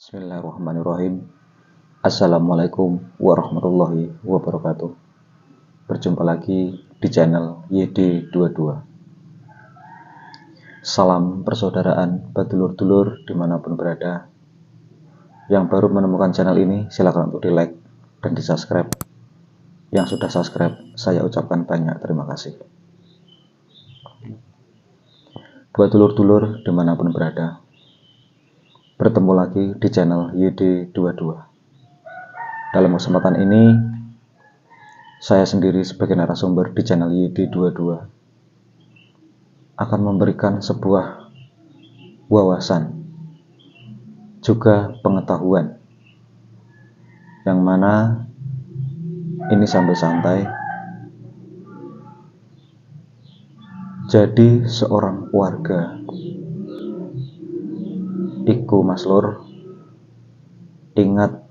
Bismillahirrahmanirrahim. Assalamualaikum warahmatullahi wabarakatuh. Berjumpa lagi di channel YD22. Salam persaudaraan badulur-dulur dimanapun berada. Yang baru menemukan channel ini silakan untuk di like dan di subscribe. Yang sudah subscribe saya ucapkan banyak terima kasih. Buat dulur-dulur dimanapun berada, bertemu lagi di channel YD22. Dalam kesempatan ini, saya sendiri sebagai narasumber di channel YD22 akan memberikan sebuah wawasan, juga pengetahuan, yang mana ini sambil santai. Jadi seorang warga iku maslur, ingat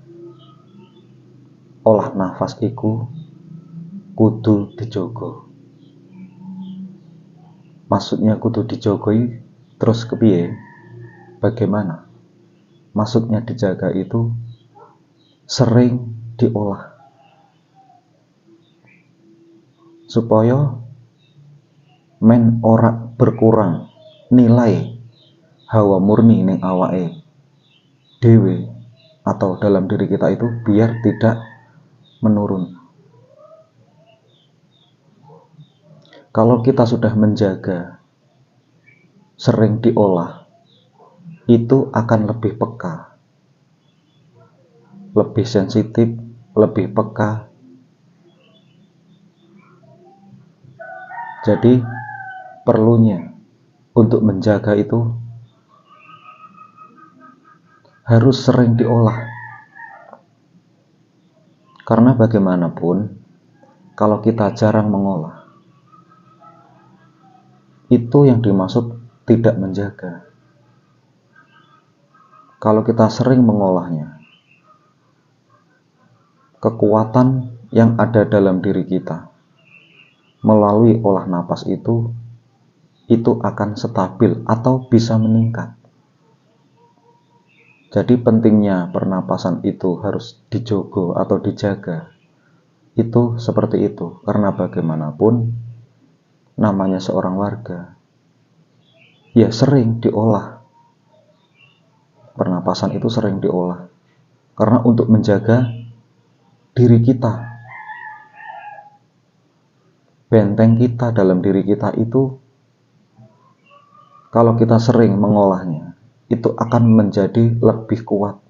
olah nafas iku kudu dijogo. Maksudnya kudu dijogoi terus kepiye? Bagaimana? Maksudnya dijaga itu sering diolah supaya men ora berkurang nilai hawa murni ning awake dewe atau dalam diri kita itu biar tidak menurun. Kalau kita sudah menjaga sering diolah, itu akan lebih peka, lebih sensitif, lebih peka. Jadi perlunya untuk menjaga itu harus sering diolah. Karena bagaimanapun kalau kita jarang mengolah, itu yang dimaksud tidak menjaga. Kalau kita sering mengolahnya, kekuatan yang ada dalam diri kita melalui olah napas itu akan stabil atau bisa meningkat. Jadi pentingnya pernapasan itu harus dijogo atau dijaga. Itu seperti itu, karena bagaimanapun namanya seorang warga ya sering diolah. Pernapasan itu sering diolah karena untuk menjaga diri kita, benteng kita dalam diri kita itu, kalau kita sering mengolahnya, itu akan menjadi lebih kuat.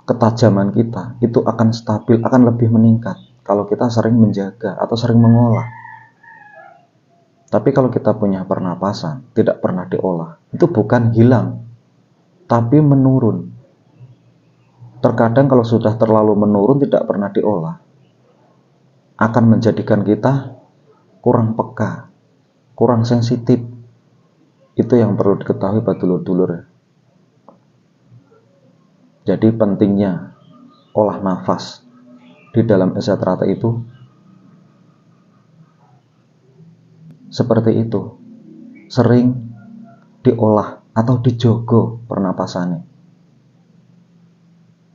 Ketajaman kita itu akan stabil, akan lebih meningkat kalau kita sering menjaga atau sering mengolah. Tapi kalau kita punya pernapasan tidak pernah diolah, itu bukan hilang, tapi menurun. Terkadang kalau sudah terlalu menurun tidak pernah diolah, akan menjadikan kita kurang peka, kurang sensitif. Itu yang perlu diketahui badulur-dulur. Jadi pentingnya olah nafas di dalam esatrata itu seperti itu, sering diolah atau dijogo pernapasannya.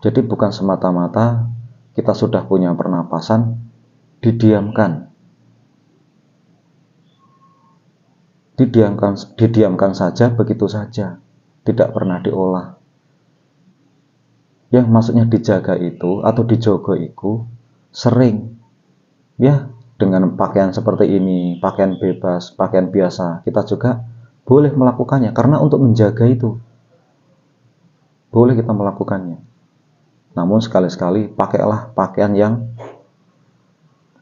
Jadi bukan semata-mata kita sudah punya pernapasan didiamkan saja begitu saja, tidak pernah diolah. Yang maksudnya dijaga itu atau dijogo itu sering, ya, dengan pakaian seperti ini, pakaian bebas, pakaian biasa, kita juga boleh melakukannya karena untuk menjaga itu boleh kita melakukannya. Namun sekali-sekali pakailah pakaian yang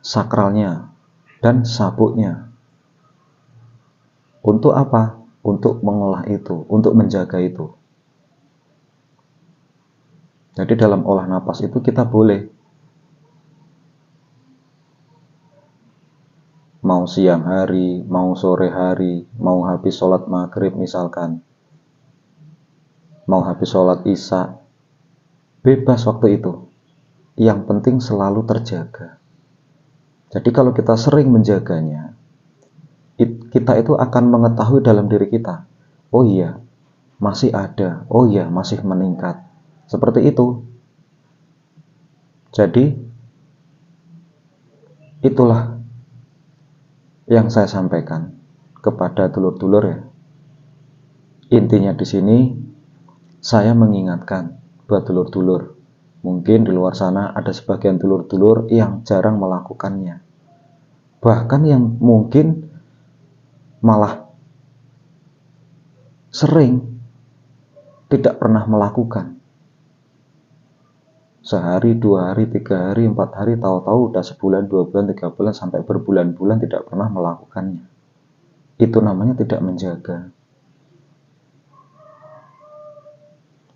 sakralnya dan sabuknya. Untuk apa? Untuk mengolah itu, untuk menjaga itu. Jadi dalam olah napas itu kita boleh mau siang hari, mau sore hari, mau habis sholat maghrib misalkan, mau habis sholat isya, bebas waktu itu. Yang penting selalu terjaga. Jadi kalau kita sering menjaganya, kita itu akan mengetahui dalam diri kita, oh iya, masih ada. Oh iya, masih meningkat. Seperti itu. Jadi itulah yang saya sampaikan kepada dulur-dulur ya. Intinya di sini saya mengingatkan buat dulur-dulur. Mungkin di luar sana ada sebagian dulur-dulur yang jarang melakukannya. Bahkan yang mungkin malah sering tidak pernah melakukan. Sehari, 2 hari, 3 hari, 4 hari, tahu-tahu udah sebulan, 2 bulan, 3 bulan, sampai berbulan-bulan tidak pernah melakukannya. Itu namanya tidak menjaga.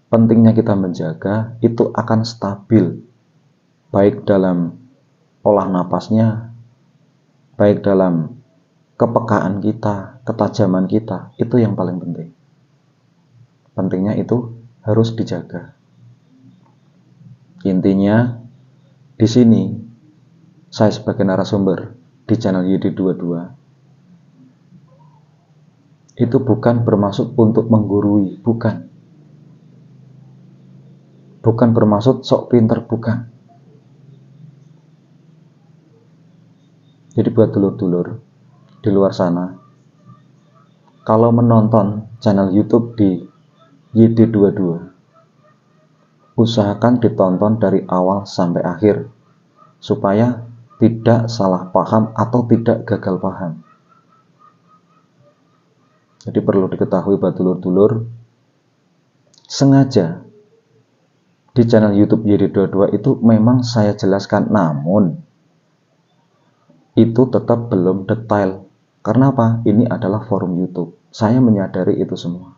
Pentingnya kita menjaga, itu akan stabil. Baik dalam olah napasnya, baik dalam kepekaan kita, ketajaman kita, itu yang paling penting. Pentingnya itu harus dijaga. Intinya di sini saya sebagai narasumber di channel YD22 itu bukan bermaksud untuk menggurui, bukan bermaksud sok pinter, bukan. Jadi buat dulur-dulur di luar sana, kalau menonton channel YouTube di YD22, usahakan ditonton dari awal sampai akhir supaya tidak salah paham atau tidak gagal paham. Jadi perlu diketahui buat dulur-dulur, sengaja di channel YouTube YD22 itu memang saya jelaskan, namun itu tetap belum detail. Karena apa? Ini adalah forum YouTube. Saya menyadari itu semua.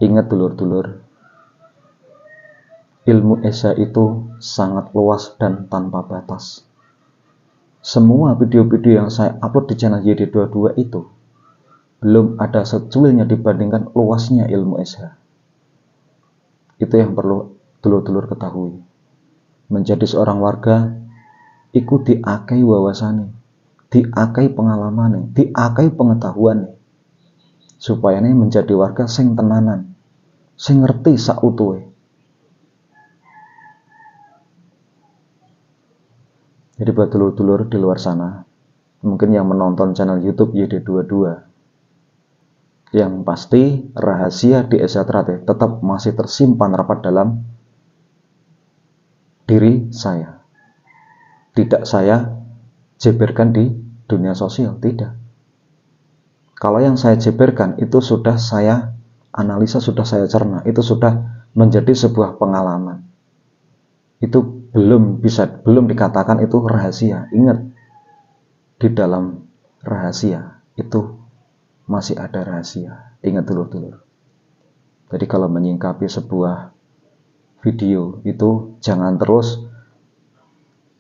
Ingat dulur-dulur, ilmu esa itu sangat luas dan tanpa batas. Semua video-video yang saya upload di channel YD22 itu belum ada secuilnya dibandingkan luasnya ilmu esa. Itu yang perlu dulur-dulur ketahui. Menjadi seorang warga, iku diakai wawasannya, diakai pengalamannya, diakai pengetahuannya, supaya ini menjadi warga sing tenanan, sing ngerti sautuhe. Jadi buat dulur-dulur di luar sana, mungkin yang menonton channel YouTube YD22, yang pasti rahasia di Esa Trate tetap masih tersimpan rapat dalam diri saya. Tidak saya jeberkan di dunia sosial, tidak. Kalau yang saya jeberkan itu sudah saya analisa, sudah saya cerna, itu sudah menjadi sebuah pengalaman. Itu belum dikatakan itu rahasia. Ingat, di dalam rahasia itu masih ada rahasia. Ingat dulur-dulur. Jadi kalau menyingkapi sebuah video itu jangan terus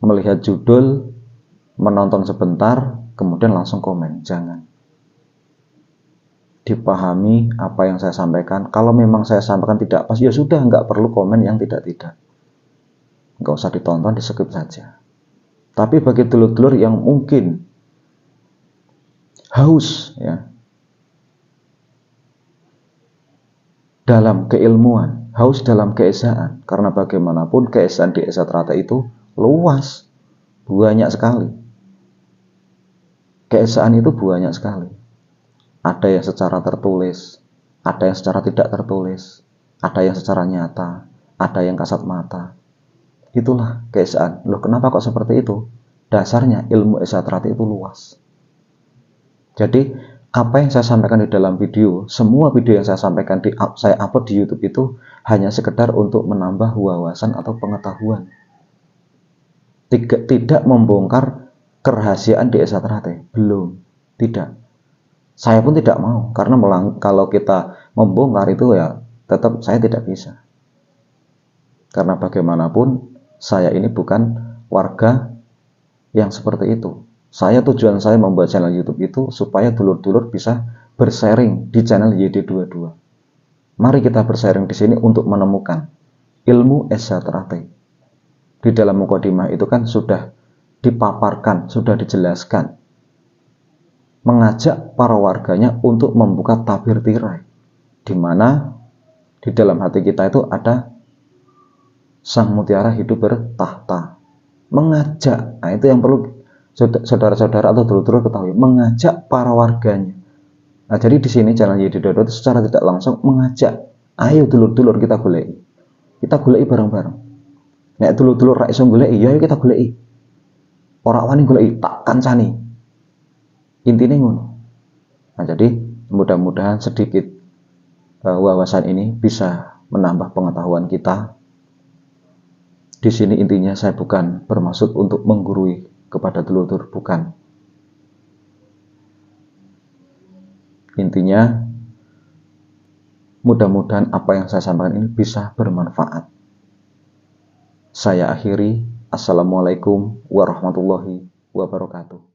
melihat judul, menonton sebentar, kemudian langsung komen. Jangan. Dipahami apa yang saya sampaikan. Kalau memang saya sampaikan tidak pas, ya sudah, nggak perlu komen yang tidak-tidak. Nggak usah ditonton, di skip saja. Tapi bagi dulur-dulur yang mungkin haus ya dalam keilmuan, haus dalam keesaan, karena bagaimanapun keesaan di Esa Trate itu luas, banyak sekali. Keesaan itu banyak sekali. Ada yang secara tertulis, ada yang secara tidak tertulis, ada yang secara nyata, ada yang kasat mata. Itulah keesaan. Loh, kenapa kok seperti itu? Dasarnya ilmu Esa Trate itu luas. Jadi apa yang saya sampaikan di dalam video, semua video yang saya sampaikan saya upload di YouTube itu hanya sekedar untuk menambah wawasan atau pengetahuan. Tidak membongkar kerahasiaan di Esa Trate, belum, tidak. Saya pun tidak mau, karena kalau kita membongkar itu ya tetap saya tidak bisa. Karena bagaimanapun saya ini bukan warga yang seperti itu. Tujuan saya membuat channel YouTube itu supaya dulur-dulur bisa bersharing di channel YD22. Mari kita bersharing di sini untuk menemukan ilmu Esa Trate. Di dalam mukadimah itu kan sudah dipaparkan, sudah dijelaskan. Mengajak para warganya untuk membuka tabir tirai. di mana di dalam hati kita itu ada sang mutiara hidup bertahta, mengajak. Nah, itu yang perlu saudara-saudara atau dulur-dulur ketahui, mengajak para warganya. Nah, jadi di sini Jalan Yedidodo itu secara tidak langsung mengajak, ayo dulur-dulur kita goleki bareng-bareng. Nek dulur-dulur ra iso goleki, ya ayo kita goleki. Ora wani goleki, tak kancani. Intine ngono. Nah, jadi mudah-mudahan sedikit wawasan ini bisa menambah pengetahuan kita. Di sini intinya saya bukan bermaksud untuk menggurui kepada dulur-dulur, bukan. Intinya mudah-mudahan apa yang saya sampaikan ini bisa bermanfaat. Saya akhiri. Assalamualaikum warahmatullahi wabarakatuh.